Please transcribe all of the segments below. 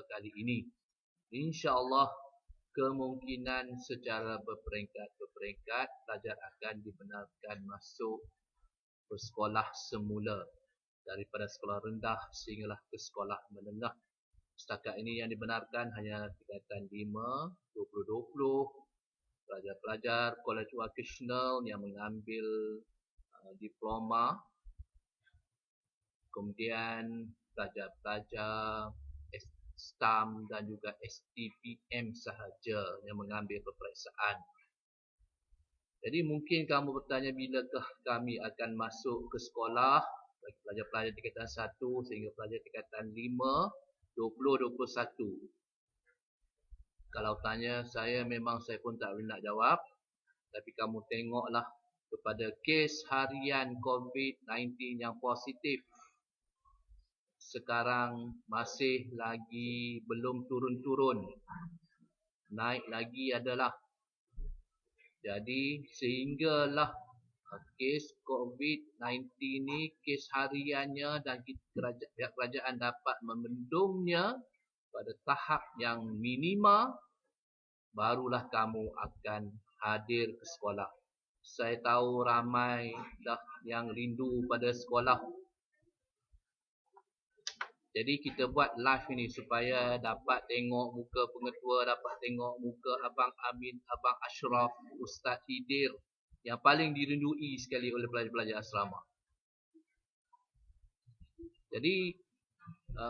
kali ini. InsyaAllah kemungkinan secara berperingkat pelajar akan dibenarkan masuk bersekolah semula daripada sekolah rendah sehinggalah ke sekolah menengah. Setakat ini yang dibenarkan hanya tingkatan 5, 2020, pelajar-pelajar college vocational yang mengambil diploma, kemudian pelajar-pelajar STAM dan juga STPM sahaja yang mengambil peperiksaan. Jadi mungkin kamu bertanya bilakah kami akan masuk ke sekolah bagi pelajar-pelajar tingkatan 1 sehingga pelajar tingkatan 5, 20, 21. Kalau tanya saya memang saya pun tak boleh nak jawab. Tapi kamu tengoklah kepada kes harian COVID-19 yang positif. Sekarang masih lagi belum turun-turun. Naik lagi adalah. Jadi sehinggalah kes COVID-19 ni kes hariannya dan pihak kerajaan dapat membendungnya pada tahap yang minima, barulah kamu akan hadir ke sekolah. Saya tahu ramai dah yang rindu pada sekolah. Jadi kita buat live ini supaya dapat tengok muka pengetua, dapat tengok muka Abang Amin, Abang Ashraf, Ustaz Hidir yang paling dirindui sekali oleh pelajar-pelajar asrama. Jadi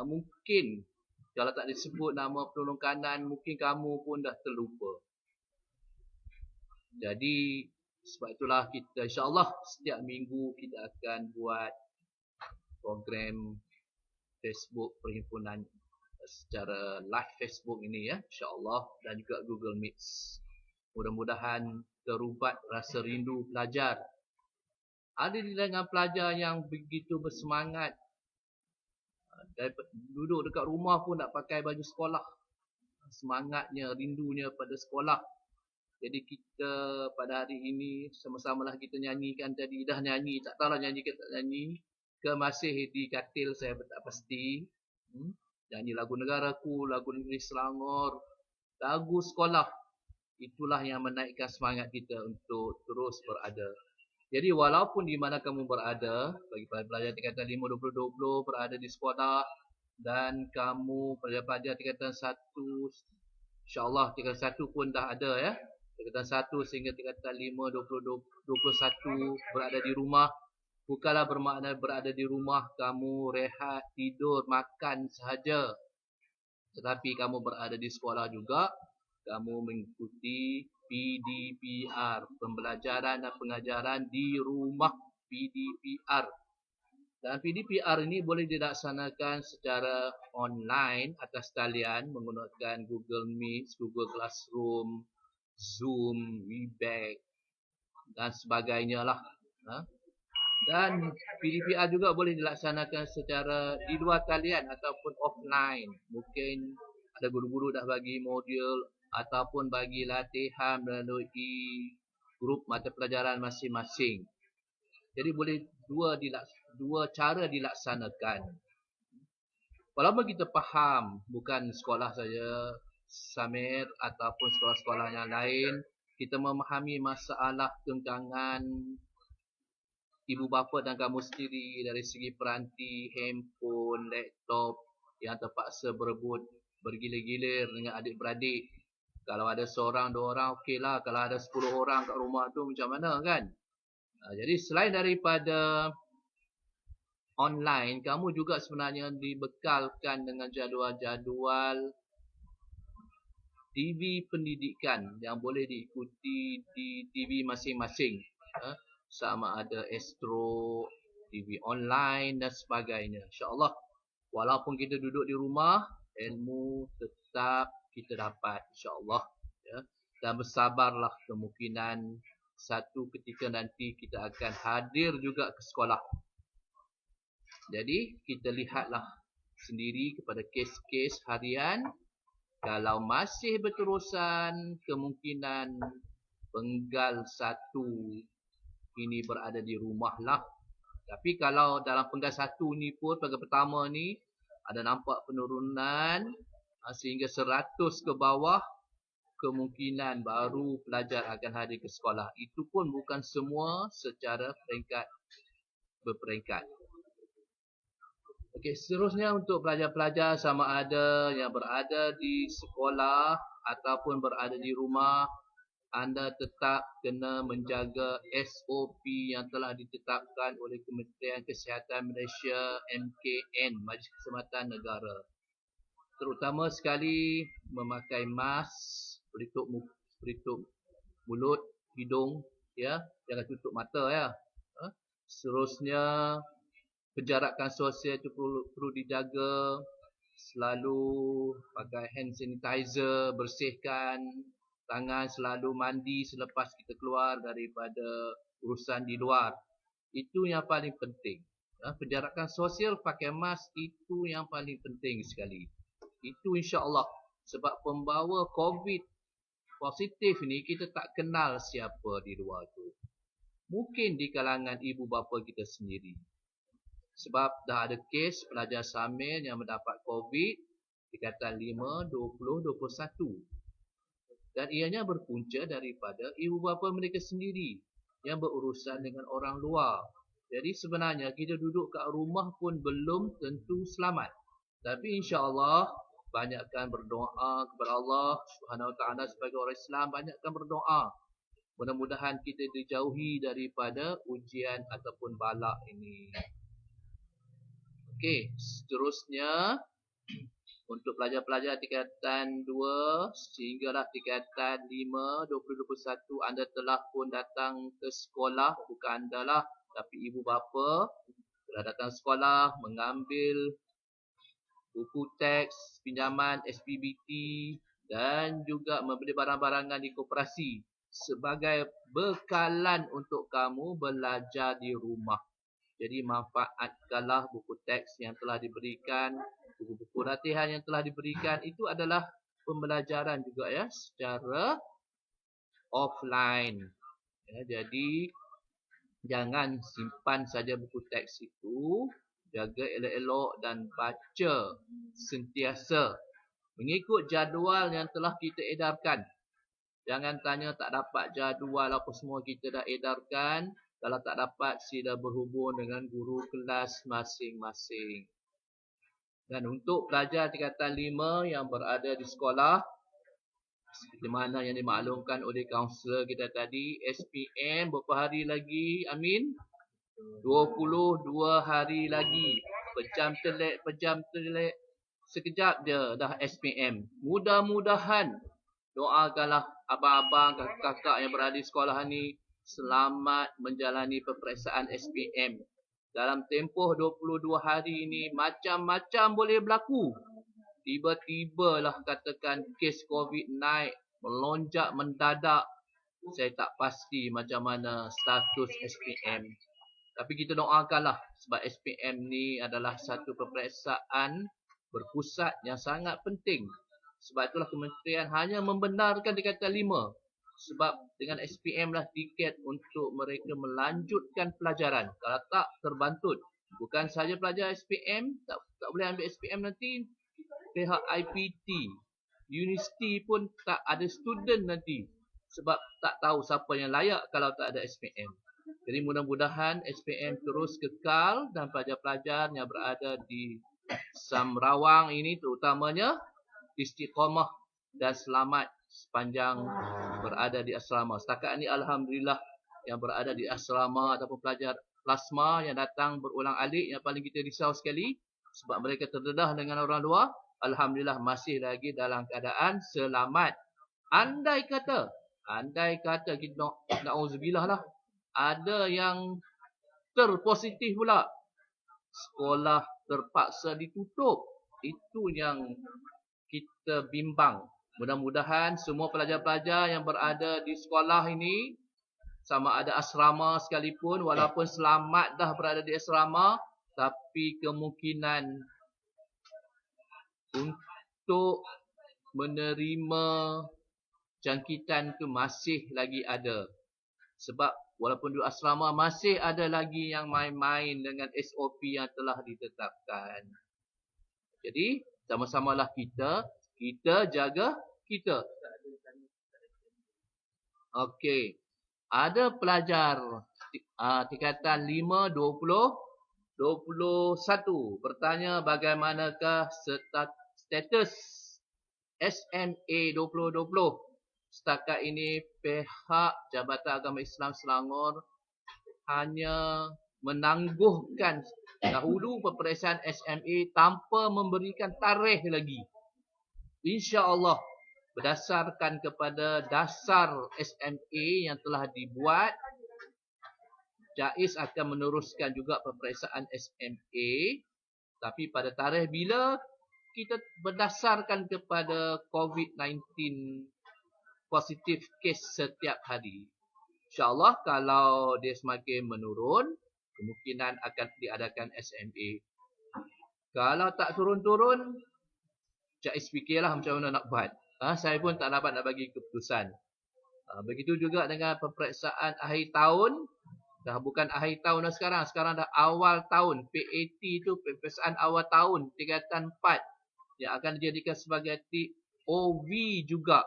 mungkin kalau tak disebut nama penolong kanan, mungkin kamu pun dah terlupa. Jadi sebab itulah kita insyaAllah setiap minggu kita akan buat program Facebook perhimpunan secara live Facebook ini ya, insyaAllah, dan juga Google Meet. Mudah-mudahan terubat rasa rindu pelajar. Ada di kalangan pelajar yang begitu bersemangat, duduk dekat rumah pun nak pakai baju sekolah. Semangatnya, rindunya pada sekolah. Jadi kita pada hari ini sama-samalah kita nyanyikan tadi. Dah nyanyi, tak tahulah nyanyi ke tak nyanyi. Ke masih di katil saya tak pasti. Nyanyi lagu negaraku, lagu negeri Selangor, lagu sekolah. Itulah yang menaikkan semangat kita untuk terus berada. Jadi walaupun di mana kamu berada, bagi pelajar tingkatan 5, 20, 20 berada di sekolah, dan kamu pelajar-pelajar tingkatan 1, insyaAllah tingkatan 1 pun dah ada ya. Tingkatan 1 sehingga tingkatan 5, 20, 21 berada di rumah. Bukanlah bermakna berada di rumah kamu rehat, tidur, makan sahaja. Tetapi kamu berada di sekolah juga. Kamu mengikuti PDPR, pembelajaran dan pengajaran di rumah, PDPR. Dan PDPR ini boleh dilaksanakan secara online atas talian menggunakan Google Meet, Google Classroom, Zoom, Webex dan sebagainya lah. Dan PDPR juga boleh dilaksanakan secara di luar talian ataupun offline. Mungkin ada guru-guru dah bagi modul ataupun bagi latihan melalui grup mata pelajaran masing-masing. Jadi boleh dua cara dilaksanakan. Walaupun kita faham bukan sekolah saja Samir ataupun sekolah-sekolah yang lain, kita memahami masalah tenggangan ibu bapa dan kamu sendiri dari segi peranti, handphone, laptop yang terpaksa berebut bergilir-gilir dengan adik-beradik. Kalau ada seorang, dua orang, okeylah. Kalau ada 10 orang kat rumah tu macam mana kan? Jadi selain daripada online, kamu juga sebenarnya dibekalkan dengan jadual-jadual TV pendidikan yang boleh diikuti di TV masing-masing. Sama ada Astro, TV online dan sebagainya. InsyaAllah, walaupun kita duduk di rumah, ilmu tetap kita dapat. InsyaAllah. Ya. Dan bersabarlah, kemungkinan satu ketika nanti kita akan hadir juga ke sekolah. Jadi, kita lihatlah sendiri kepada kes-kes harian. Kalau masih berterusan, kemungkinan penggal satu ini berada di rumah lah. Tapi kalau dalam penggal satu ni pun, penggal pertama ni, ada nampak penurunan sehingga 100 ke bawah, kemungkinan baru pelajar akan hadir ke sekolah. Itu pun bukan semua secara peringkat berperingkat. Okey, seterusnya untuk pelajar-pelajar sama ada yang berada di sekolah ataupun berada di rumah, anda tetap kena menjaga SOP yang telah ditetapkan oleh Kementerian Kesihatan Malaysia MKN, Majlis Keselamatan Negara. Terutama sekali memakai mask, pelitup mulut, hidung, ya, jangan tutup mata ya. Seterusnya penjarakan sosial itu perlu dijaga, selalu pakai hand sanitizer, bersihkan tangan, selalu mandi selepas kita keluar daripada urusan di luar. Itu yang paling penting. Penjarakan sosial, pakai mask, itu yang paling penting sekali. Itu insya-Allah, sebab pembawa COVID positif ni kita tak kenal siapa di luar tu. Mungkin di kalangan ibu bapa kita sendiri. Sebab dah ada kes pelajar Samil yang mendapat COVID tingkatan 5, 20, 21. Dan ianya berpunca daripada ibu bapa mereka sendiri yang berurusan dengan orang luar. Jadi sebenarnya kita duduk kat rumah pun belum tentu selamat. Tapi insya-Allah banyakkan berdoa kepada Allah Subhanahu Wa Taala sebagai orang Islam, banyakkan berdoa. Mudah-mudahan kita dijauhi daripada ujian ataupun bala ini. Okey, seterusnya untuk pelajar-pelajar tingkatan 2 sehinggalah tingkatan 5 2021, anda telah pun datang ke sekolah, bukan anda lah tapi ibu bapa telah datang sekolah mengambil buku teks, pinjaman SPBT dan juga membeli barang-barangan di koperasi sebagai bekalan untuk kamu belajar di rumah. Jadi manfaatkanlah buku teks yang telah diberikan, buku-buku latihan yang telah diberikan, itu adalah pembelajaran juga ya secara offline. Ya, jadi jangan simpan saja buku teks itu, jaga elok-elok dan baca sentiasa mengikut jadual yang telah kita edarkan. Jangan tanya tak dapat jadual apa semua kita dah edarkan. Kalau tak dapat, sila berhubung dengan guru kelas masing-masing. Dan untuk pelajar tingkatan 5 yang berada di sekolah, seperti mana yang dimaklumkan oleh kaunselor kita tadi, SPM berapa hari lagi, Amin? 22 hari lagi. Pejam telik, sekejap je dah SPM. Mudah-mudahan doakanlah abang-abang, kakak-kakak yang berada di sekolah ni selamat menjalani peperiksaan SPM. Dalam tempoh 22 hari ini macam-macam boleh berlaku. Tiba-tibalah katakan kes COVID naik, melonjak mendadak. Saya tak pasti macam mana status SPM. Tapi kita doakanlah sebab SPM ni adalah satu peperiksaan berpusat yang sangat penting. Sebab itulah kementerian hanya membenarkan tingkatan 5. Sebab dengan SPM lah tiket untuk mereka melanjutkan pelajaran. Kalau tak, terbantut. Bukan saja pelajar SPM, tak boleh ambil SPM nanti. Pihak IPT, universiti pun tak ada student nanti. Sebab tak tahu siapa yang layak kalau tak ada SPM. Jadi mudah-mudahan SPM terus kekal dan pelajar-pelajar yang berada di Samrawang ini terutamanya istiqamah dan selamat sepanjang berada di asrama. Setakat ini alhamdulillah yang berada di asrama ataupun pelajar plasma yang datang berulang alik, yang paling kita risau sekali sebab mereka terdedah dengan orang luar, alhamdulillah masih lagi dalam keadaan selamat. Andai kata kita na'udzubillah lah, ada yang terpositif pula, sekolah terpaksa ditutup. Itu yang kita bimbang. Mudah-mudahan semua pelajar-pelajar yang berada di sekolah ini, sama ada asrama sekalipun, walaupun selamat dah berada di asrama, tapi kemungkinan untuk menerima jangkitan itu masih lagi ada. Sebab walaupun di asrama masih ada lagi yang main-main dengan SOP yang telah ditetapkan. Jadi sama-samalah kita jaga kita. Okey. Ada pelajar tingkatan 5, 20, 21 bertanya bagaimanakah status SMA 2020. Setakat ini pihak Jabatan Agama Islam Selangor hanya menangguhkan dahulu peperiksaan SMA tanpa memberikan tarikh lagi. InsyaAllah berdasarkan kepada dasar SMA yang telah dibuat, JAIS akan meneruskan juga peperiksaan SMA, tapi pada tarikh bila kita berdasarkan kepada COVID-19 positif kes setiap hari. InsyaAllah kalau dia semakin menurun, kemungkinan akan diadakan SMA. Kalau tak turun-turun, JAIS fikirlah macam mana nak buat. Saya pun tak dapat nak bagi keputusan. Begitu juga dengan peperiksaan akhir tahun. Dah bukan akhir tahun dah sekarang. Sekarang dah awal tahun. PAT tu peperiksaan awal tahun. Tingkatan 4. Yang akan dijadikan sebagai TOV juga.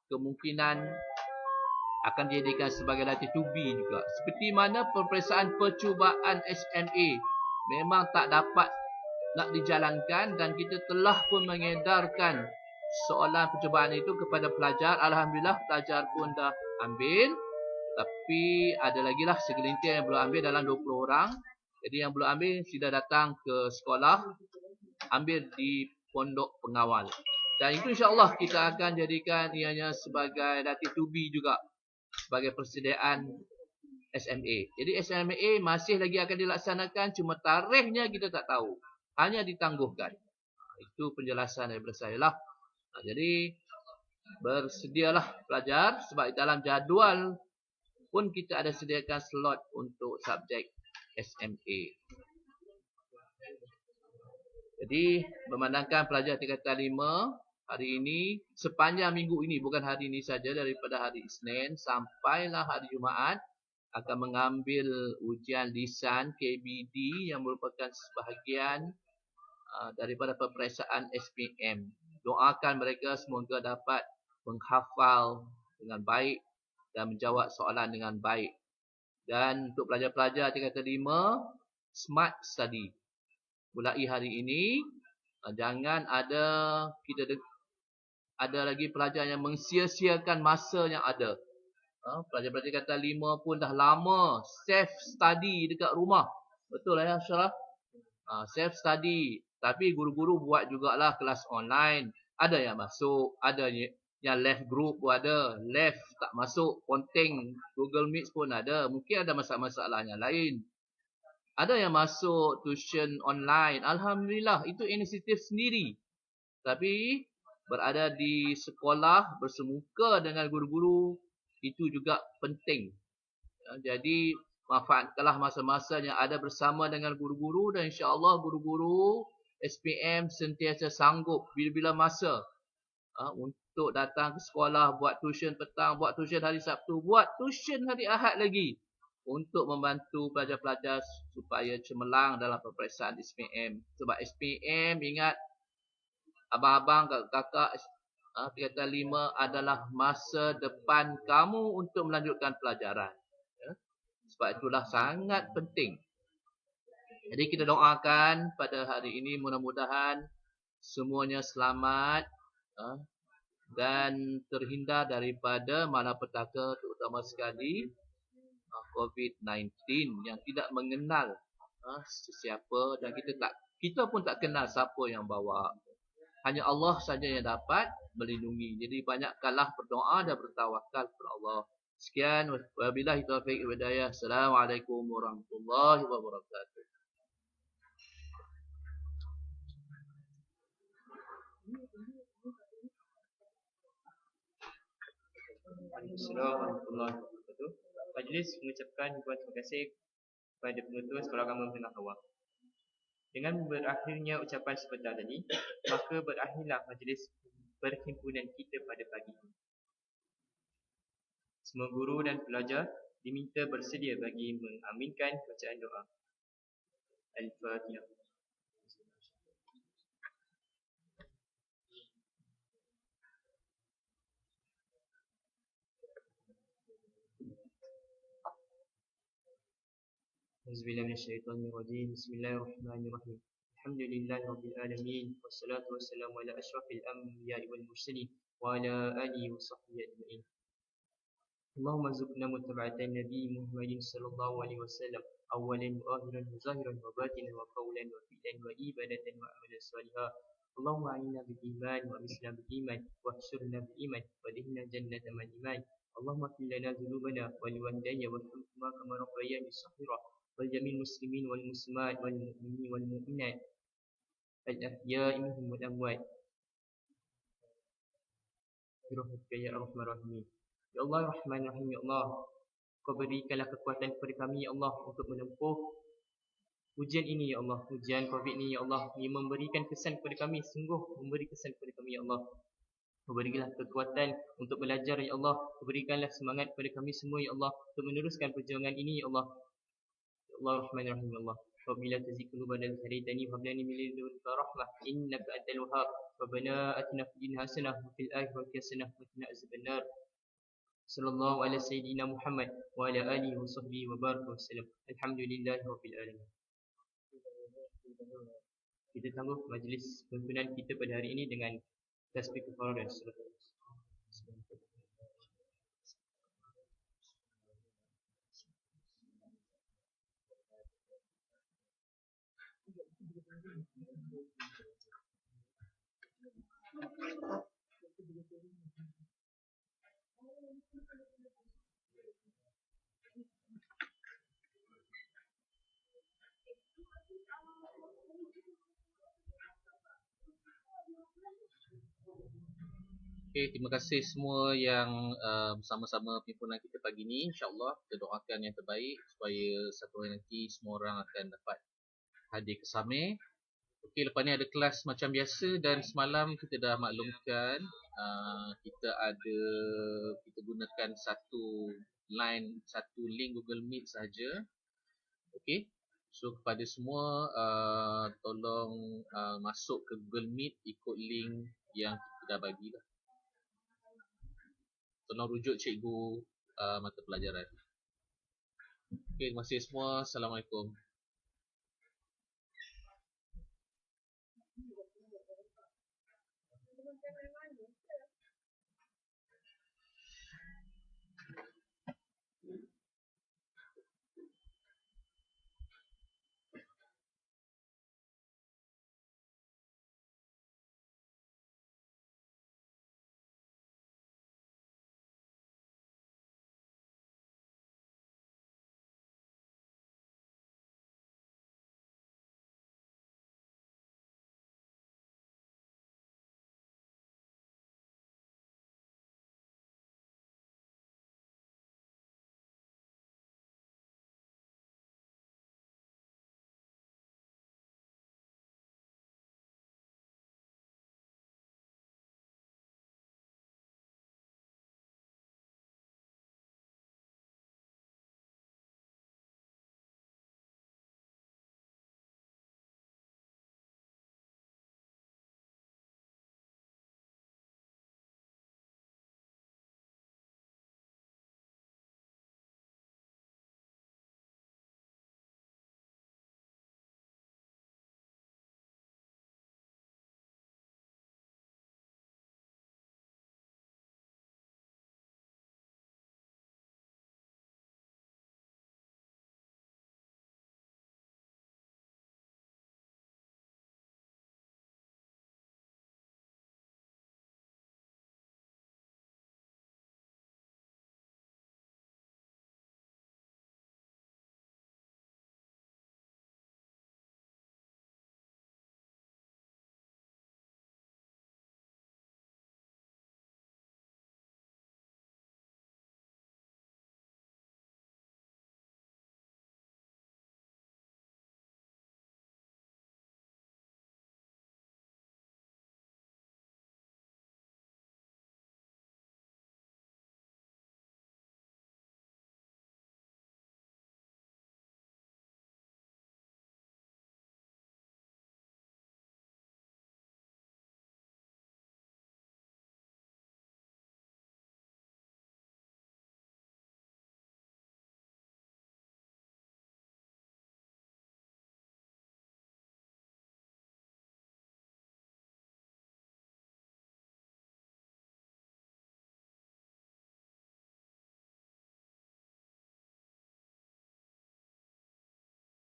Kemungkinan akan dijadikan sebagai T2B juga. Seperti mana peperiksaan percubaan SMA. Memang tak dapat nak dijalankan. Dan kita telah pun mengedarkan soalan percubaan itu kepada pelajar. Alhamdulillah pelajar pun dah ambil. Tapi ada lagi lah segelintir yang belum ambil dalam 20 orang. Jadi yang belum ambil sudah datang ke sekolah. Ambil di pondok pengawal. Dan itu insyaAllah kita akan jadikan ianya sebagai T2B juga. Sebagai persediaan SMA. Jadi SMA masih lagi akan dilaksanakan. Cuma tarikhnya kita tak tahu. Hanya ditangguhkan. Itu penjelasan daripada saya lah. Jadi bersedialah pelajar. Sebab dalam jadual pun kita ada sediakan slot untuk subjek SMA. Jadi memandangkan pelajar tingkatan 5 hari ini, sepanjang minggu ini, bukan hari ini saja, daripada hari Isnin sampailah hari Jumaat akan mengambil ujian lisan KBD yang merupakan sebahagian daripada peperiksaan SPM. Doakan mereka semoga dapat menghafal dengan baik dan menjawab soalan dengan baik. Dan untuk pelajar-pelajar tingkatan 5, smart study. Mulai hari ini, jangan ada lagi pelajar yang mensia-siakan masa yang ada. Pelajar-pelajar tingkatan 5 pun dah lama self study dekat rumah. Betul lah ya Syarah? Self study. Tapi guru-guru buat jugalah kelas online. Ada yang masuk, ada yang left group pun ada, left tak masuk, konting Google Meet pun ada. Mungkin ada masalah-masalah yang lain. Ada yang masuk tuition online. Alhamdulillah, itu inisiatif sendiri. Tapi berada di sekolah bersemuka dengan guru-guru, itu juga penting. Jadi manfaatkanlah masa-masa yang ada bersama dengan guru-guru. Dan insyaAllah guru-guru SPM sentiasa sanggup bila-bila masa untuk datang ke sekolah, buat tuition petang, buat tuition hari Sabtu, buat tuition hari Ahad lagi. Untuk membantu pelajar-pelajar supaya cemerlang dalam peperiksaan SPM. Sebab SPM, ingat, abang-abang, kakak-kakak, tingkatan 5 adalah masa depan kamu untuk melanjutkan pelajaran. Sebab itulah sangat penting. Jadi kita doakan pada hari ini mudah-mudahan semuanya selamat dan terhindar daripada malapetaka, terutama sekali COVID-19 yang tidak mengenal sesiapa, dan kita pun tak kenal siapa yang bawa. Hanya Allah saja yang dapat melindungi. Jadi banyakkanlah berdoa dan bertawakal kepada Allah. Sekian, wabillahi taufiq wal hidayah. Assalamualaikum warahmatullahi wabarakatuh. Assalamualaikum warahmatullahi wabarakatuh. Majlis mengucapkan ribuan terima kasih kepada penutur Sekolah Agama Menengah Awam. Dengan berakhirnya ucapan sebentar tadi, maka berakhirlah majlis perhimpunan kita pada pagi ini. Semua guru dan pelajar diminta bersedia bagi mengaminkan bacaan doa. Al-Fatihah. أعوذ بالله من الشيطان الرجيم. بسم الله الرحمن الرحيم. الحمد لله رب العالمين، والصلاة والسلام على أشرف الأنبياء والمرسلين وعلى آله وصحبه أجمعين. اللهم ارزقنا متابعة النبي محمد صلى الله عليه وسلم أولا وآخرا وظاهرا وباطنا وقولا وفعلا وعبادة وعملا صالحا. اللهم أعنا بالإيمان وأمسنا بالإيمان واحشرنا بالإيمان وادخلنا جنة مع الإيمان. اللهم اغفر لنا ذنوبنا ولوالدينا وارحمهما كما ربياني صغيرا ولجميع المسلمين والمسلمات والمؤمنين والمؤمنات الأحياء منهم والأموات برحمتك يا أرحم الراحمين. Ya Allah Rahman Rahim, Ya Allah, Kau berikanlah kekuatan kepada kami, Ya Allah, untuk menempuh ujian ini, Ya Allah, ujian COVID ini, Ya Allah, yang memberikan kesan kepada kami, sungguh memberi kesan kepada kami, Ya Allah. Kau berikanlah kekuatan untuk belajar, Ya Allah. Kau berikanlah semangat kepada kami semua, Ya Allah, untuk meneruskan perjuangan ini, Ya Allah. Ya Allah Rahman Rahim, Ya Allah. Rabbi la tazigh qulubana idh hadaytani wa hab lana min ladunka rahmah innaka antal wahhab. Rabbana atina fid dunya hasanah wa fil akhirati hasanah wa qina azabannar. Sallallahu ala sayyidina Muhammad wa ala alihi wa sahbihi wa baraka wa sallam. Alhamdulillahi rabbil alamin. Kita tangguh majlis pimpinan kita pada hari ini dengan tasbih kafarah dan surah. Okay, terima kasih semua yang bersama-sama pimpinan kita pagi ni. InsyaAllah kita doakan yang terbaik supaya satu hari nanti semua orang akan dapat hadir ke Samir. Okey, lepas ni ada kelas macam biasa dan semalam kita dah maklumkan kita gunakan satu link Google Meet saja. Okey. So kepada semua tolong masuk ke Google Meet ikut link yang kita dah bagilah. Tolong rujuk cikgu mata pelajaran. Okey, terima kasih semua. Assalamualaikum.